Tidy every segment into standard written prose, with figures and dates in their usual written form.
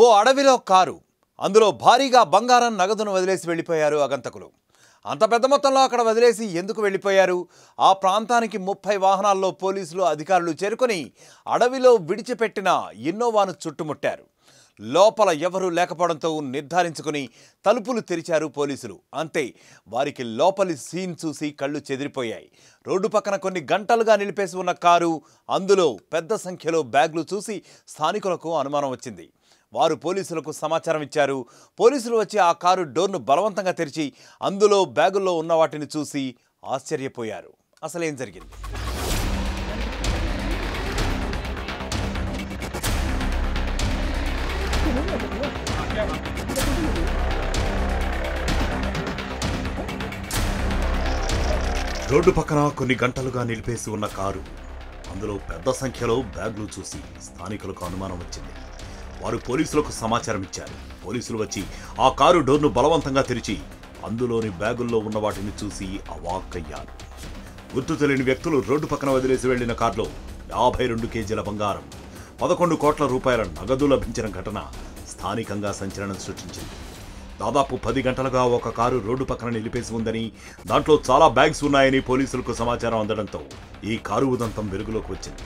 ఓ అడవిలో కారు అందులో భారీగా బంగారం నగదును వదిలేసి వెళ్ళిపోయారు అగంతకులు. అంత పెద్ద మొత్తంలో అక్కడ వదిలేసి ఎందుకు వెళ్ళిపోయారు? ఆ ప్రాంతానికి 30 వాహనాల్లో పోలీసులు అధికారులు చేరుకొని అడవిలో విడిచిపెట్టిన ఇన్నోవాను చుట్టుముట్టారు. లోపల ఎవరూ లేకపోవడంతో నిర్ధారించుకుని తలుపులు తెరిచారు పోలీసులు. అంతే, వారికి లోపలి సీన్ చూసి కళ్ళు చెదిరిపోయాయి. రోడ్డు పక్కన కొన్ని గంటలుగా నిలిపేసి ఉన్న కారు, అందులో పెద్ద సంఖ్యలో బ్యాగులు చూసి స్థానికులకు అనుమానం వచ్చింది. వారు పోలీసులకు సమాచారం ఇచ్చారు. పోలీసులు వచ్చి ఆ కారు డోర్ను బలవంతంగా తెరిచి అందులో బ్యాగుల్లో ఉన్న వాటిని చూసి ఆశ్చర్యపోయారు. అసలేం జరిగింది? రోడ్డు పక్కన కొన్ని గంటలుగా నిలిపేసి ఉన్న కారు, అందులో పెద్ద సంఖ్యలో బ్యాగులు చూసి స్థానికులకు అనుమానం వచ్చింది. వారు పోలీసులకు సమాచారం ఇచ్చారు. పోలీసులు వచ్చి ఆ కారు డోర్ను బలవంతంగా తెరిచి అందులోని బ్యాగుల్లో ఉన్న వాటిని చూసి అవాక్కయ్యారు. గుర్తు తెలియని వ్యక్తులు రోడ్డు పక్కన వదిలేసి వెళ్లిన కారులో 52 కేజీల బంగారం, 11 కోట్ల రూపాయల నగదు లభించిన ఘటన స్థానికంగా సంచలనం సృష్టించింది. దాదాపు 10 గంటలుగా ఒక కారు రోడ్డు పక్కన నిలిపేసి ఉందని, దాంట్లో చాలా బ్యాగ్స్ ఉన్నాయని పోలీసులకు సమాచారం అందడంతో ఈ కారు ఉదంతం వెలుగులోకి వచ్చింది.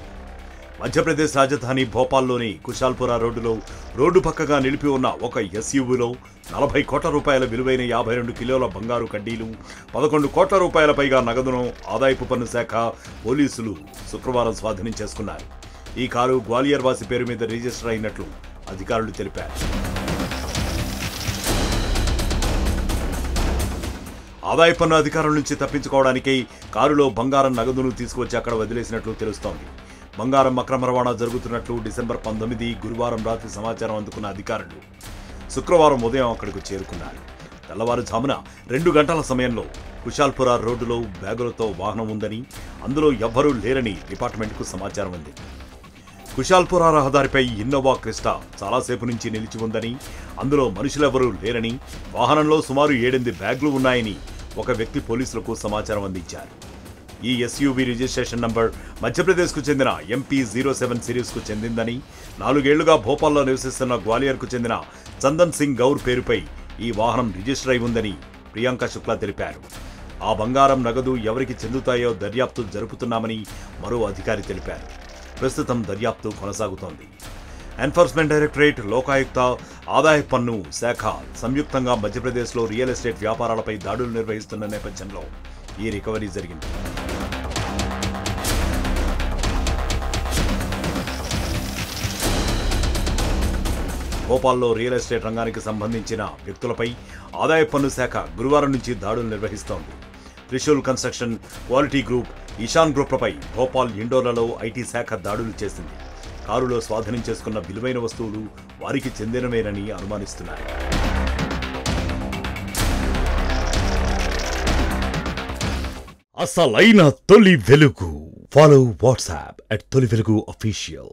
మధ్యప్రదేశ్ రాజధాని భోపాల్లోని కుశాల్పురా రోడ్డులో రోడ్డు పక్కగా నిలిపి ఉన్న ఒక ఎస్యూవీలో 40 కోట్ల రూపాయల విలువైన 52 కిలోల బంగారు కడ్డీలు, 11 కోట్ల రూపాయల పైగా నగదును ఆదాయపు పన్ను శాఖ పోలీసులు శుక్రవారం స్వాధీనం చేసుకున్నారు. ఈ కారు గ్వాలియర్ వాసి పేరు మీద రిజిస్టర్ అయినట్లు అధికారులు తెలిపారు. ఆదాయ పన్ను అధికారుల నుంచి తప్పించుకోవడానికి కారులో బంగారం నగదును తీసుకువచ్చి అక్కడ వదిలేసినట్లు తెలుస్తోంది. బంగారం అక్రమ రవాణా జరుగుతున్నట్లు డిసెంబర్ 19 గురువారం రాత్రి సమాచారం అందుకున్న అధికారులు శుక్రవారం ఉదయం అక్కడికి చేరుకున్నారు. తెల్లవారుజామున 2 గంటల సమయంలో కుశాల్పురా రోడ్డులో బ్యాగులతో వాహనం ఉందని, అందులో ఎవ్వరూ లేరని డిపార్ట్మెంట్కు సమాచారం ఉంది. కుశాల్పురా రహదారిపై ఇన్నోవా క్రిస్టా చాలాసేపు నుంచి నిలిచి ఉందని, అందులో మనుషులెవరూ లేరని, వాహనంలో సుమారు 7 బ్యాగులు ఉన్నాయని ఒక వ్యక్తి పోలీసులకు సమాచారం అందించారు. ఈ ఎస్యూవీ రిజిస్ట్రేషన్ నంబర్ మధ్యప్రదేశ్కు చెందిన MP07 సిరీస్కు చెందిందని, 4 ఏళ్లుగా భోపాల్లో నివసిస్తున్న గ్వాలియర్కు చెందిన చందన్ సింగ్ గౌర్ పేరుపై ఈ వాహనం రిజిస్టర్ అయి ఉందని ప్రియాంక శుక్లా తెలిపారు. ఆ బంగారం నగదు ఎవరికి చెందుతాయో దర్యాప్తు జరుపుతున్నామని మరో అధికారి తెలిపారు. ప్రస్తుతం దర్యాప్తు కొనసాగుతోంది. ఎన్ఫోర్స్మెంట్ డైరెక్టరేట్, లోకాయుక్త, ఆదాయ పన్ను శాఖ సంయుక్తంగా మధ్యప్రదేశ్లో రియల్ ఎస్టేట్ వ్యాపారాలపై దాడులు నిర్వహిస్తున్న నేపథ్యంలో ఈ రికవరీ జరిగింది. భోపాల్లో రియల్ ఎస్టేట్ రంగానికి సంబంధించిన వ్యక్తులపై ఆదాయ పన్ను శాఖ గురువారం నుంచి దాడులు నిర్వహిస్తోంది. Trishul construction, quality group, Ishan గ్రూప్లపై భోపాల్ ఇండోర్లలో ఐటీ శాఖ దాడులు చేసింది. కారులో స్వాధీనం చేసుకున్న విలువైన వస్తువులు వారికి చెందినవేనని అనుమానిస్తున్నారు. అసలైన తొలి వెలుగు. ఫాలో వాట్సాప్ @తొలి వెలుగు అఫీషియల్.